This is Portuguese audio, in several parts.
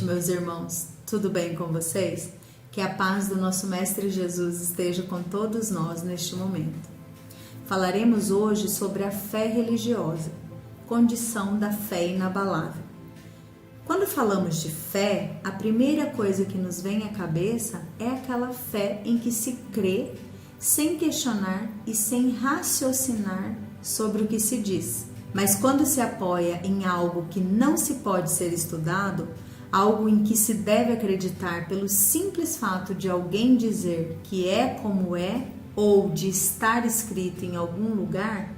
meus irmãos. Tudo bem com vocês? Que a paz do nosso Mestre Jesus esteja com todos nós neste momento. Falaremos hoje sobre a fé religiosa, condição da fé inabalável. Quando falamos de fé, a primeira coisa que nos vem à cabeça é aquela fé em que se crê sem questionar e sem raciocinar sobre o que se diz. Mas quando se apoia em algo que não se pode ser estudado, algo em que se deve acreditar pelo simples fato de alguém dizer que é como é ou de estar escrito em algum lugar,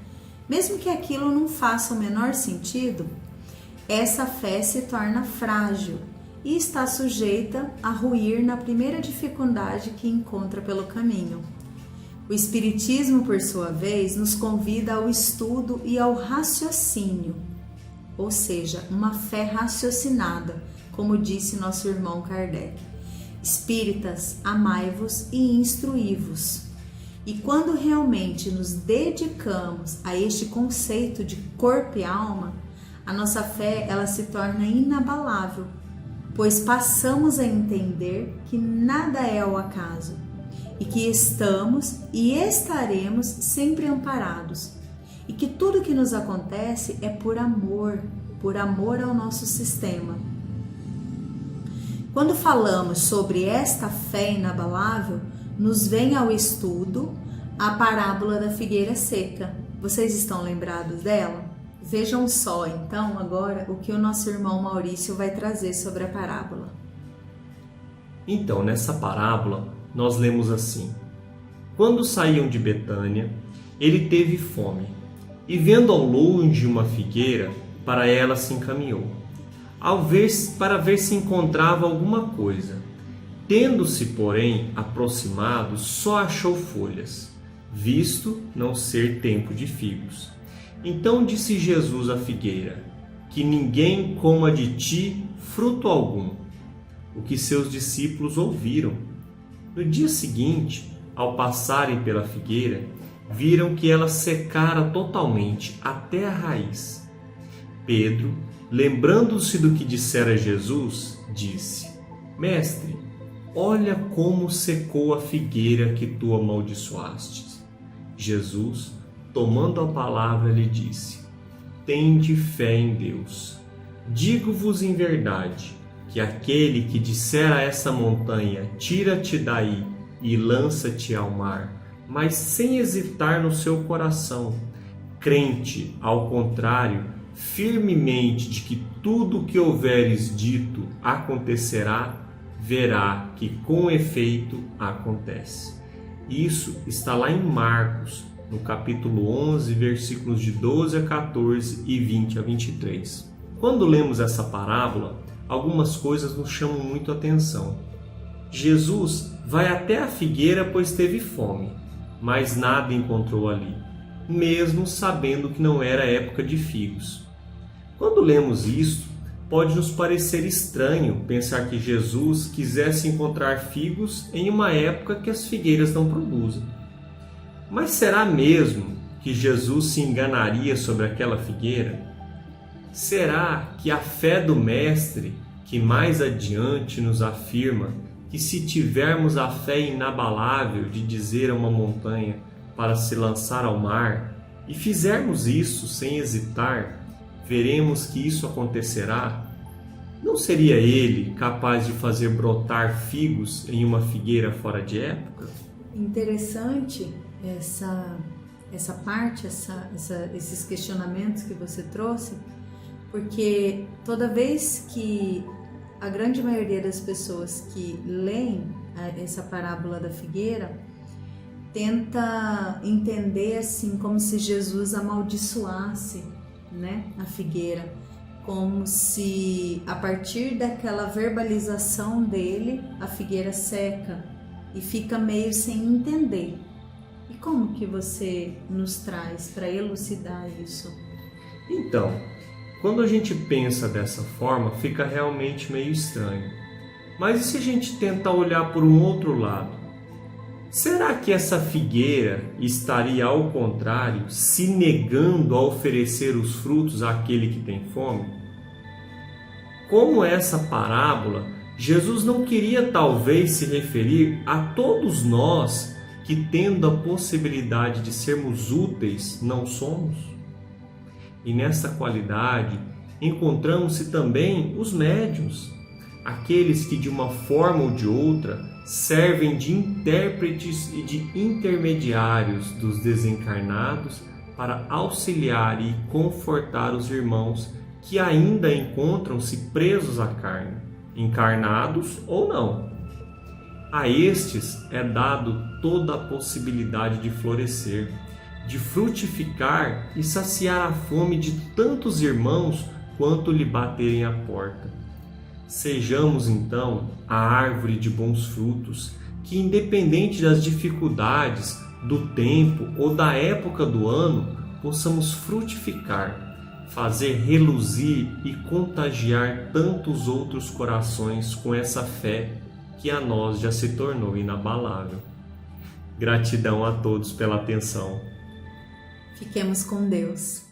mesmo que aquilo não faça o menor sentido, essa fé se torna frágil e está sujeita a ruir na primeira dificuldade que encontra pelo caminho. O Espiritismo, por sua vez, nos convida ao estudo e ao raciocínio, ou seja, uma fé raciocinada, como disse nosso irmão Kardec. Espíritas, amai-vos e instruí-vos. E quando realmente nos dedicamos a este conceito de corpo e alma, a nossa fé ela se torna inabalável, pois passamos a entender que nada é ao acaso e que estamos e estaremos sempre amparados e que tudo que nos acontece é por amor ao nosso sistema. Quando falamos sobre esta fé inabalável, nos vem ao estudo a parábola da figueira seca. Vocês estão lembrados dela? Vejam só, então, agora o que o nosso irmão Maurício vai trazer sobre a parábola. Então, nessa parábola, nós lemos assim: quando saíam de Betânia, ele teve fome, e vendo ao longe uma figueira, para ela se encaminhou, para ver se encontrava alguma coisa. Tendo-se, porém, aproximado, só achou folhas, visto não ser tempo de figos. Então disse Jesus à figueira: que ninguém coma de ti fruto algum. O que seus discípulos ouviram. No dia seguinte, ao passarem pela figueira, viram que ela secara totalmente até a raiz. Pedro, lembrando-se do que dissera Jesus, disse: Mestre, olha como secou a figueira que tu amaldiçoastes. Jesus, tomando a palavra, lhe disse: Tende fé em Deus. Digo-vos em verdade, que aquele que disser a essa montanha, tira-te daí e lança-te ao mar, mas sem hesitar no seu coração, crente, ao contrário, firmemente de que tudo o que houveres dito acontecerá, verá que com efeito acontece. Isso está lá em Marcos, no capítulo 11, versículos de 12 a 14 e 20 a 23. Quando lemos essa parábola, algumas coisas nos chamam muito a atenção. Jesus vai até a figueira pois teve fome, mas nada encontrou ali, mesmo sabendo que não era época de figos. Quando lemos isto, pode nos parecer estranho pensar que Jesus quisesse encontrar figos em uma época que as figueiras não produzem. Mas será mesmo que Jesus se enganaria sobre aquela figueira? Será que a fé do Mestre, que mais adiante nos afirma que se tivermos a fé inabalável de dizer a uma montanha para se lançar ao mar, e fizermos isso sem hesitar, veremos que isso acontecerá? Não seria ele capaz de fazer brotar figos em uma figueira fora de época? Interessante essa parte, esses questionamentos que você trouxe, porque toda vez que a grande maioria das pessoas que leem essa parábola da figueira tenta entender assim como se Jesus amaldiçoasse, né, a figueira, como se a partir daquela verbalização dele a figueira seca e fica meio sem entender. E como que você nos traz para elucidar isso? Então, quando a gente pensa dessa forma, fica realmente meio estranho. Mas e se a gente tentar olhar por um outro lado? Será que essa figueira estaria, ao contrário, se negando a oferecer os frutos àquele que tem fome? como essa parábola, Jesus não queria talvez se referir a todos nós que, tendo a possibilidade de sermos úteis, não somos? E nessa qualidade encontramos-se também os médiuns, aqueles que de uma forma ou de outra servem de intérpretes e de intermediários dos desencarnados para auxiliar e confortar os irmãos que ainda encontram-se presos à carne, encarnados ou não. A estes é dado toda a possibilidade de florescer, de frutificar e saciar a fome de tantos irmãos quanto lhe baterem à porta. Sejamos então a árvore de bons frutos, que independente das dificuldades, do tempo ou da época do ano, possamos frutificar, fazer reluzir e contagiar tantos outros corações com essa fé que a nós já se tornou inabalável. Gratidão a todos pela atenção. Fiquemos com Deus.